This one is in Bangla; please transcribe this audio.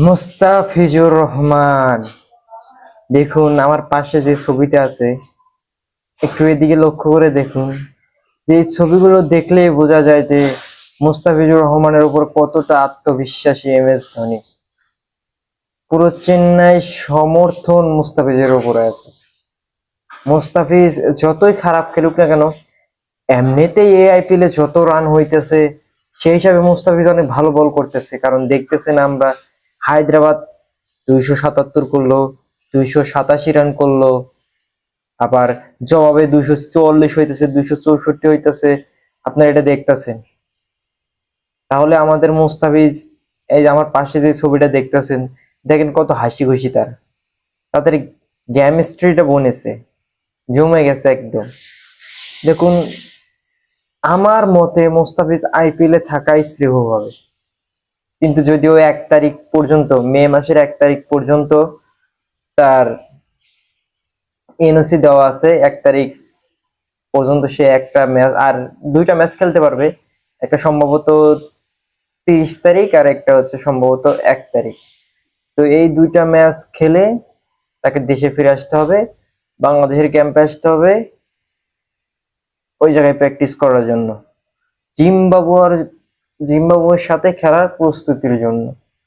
মুস্তাফিজুর রহমান। দেখুন আমার পাশে যে ছবিটা আছে, একটু এদিকে লক্ষ্য করে দেখুন। যে এই ছবিগুলো দেখলেই বোঝা যায় যে মুস্তাফিজুর রহমানের উপর কতটা আত্মবিশ্বাসী MS ধোনি। পুরো চেন্নাই সমর্থন মুস্তাফিজের উপরে আছে। মুস্তাফিজ যতই খারাপ খেলুক না কেন, এমনিতেই এই IPL এ যত রান হইতেছে সেই হিসাবে মুস্তাফিজ অনেক ভালো বল করতেছে। কারণ দেখতেছেন আমরা, হায়দ্রাবাদ 277 করলো, 287 রান করলো, আবার জবাবে 244 হইতেছে, 264 হইতেছে। আপনারা এটা দেখতেছেন। তাহলে আমাদের মুস্তাফিজ, এই যে আমার পাশে যে ছবিটা দেখতেছেন, দেখেন কত হাসি খুশি তাদের কেমিস্ট্রিটা বনেছে, জমে গেছে একদম। দেখুন, আমার মতে মুস্তাফিজ IPL এ থাকাই শ্রেয় হবে। কিন্তু যদিও 1 তারিখ পর্যন্ত, মে মাসের 1 তারিখ পর্যন্ত তার NOC দেওয়া আছে। 1 তারিখ পর্যন্ত সে একটা ম্যাচ আর দুইটা ম্যাচ খেলতে পারবে। একটা সম্ভবত 30 তারিখ, আর একটা হচ্ছে সম্ভবত 1 তারিখ। তো এই দুইটা ম্যাচ খেলে তাকে দেশে ফিরে আসতে হবে, বাংলাদেশের ক্যাম্পে আসতে হবে, ওই জায়গায় প্র্যাকটিস করার জন্য, জিম্বাবুয়ের সাথে খেলার প্রস্তুতির জন্য।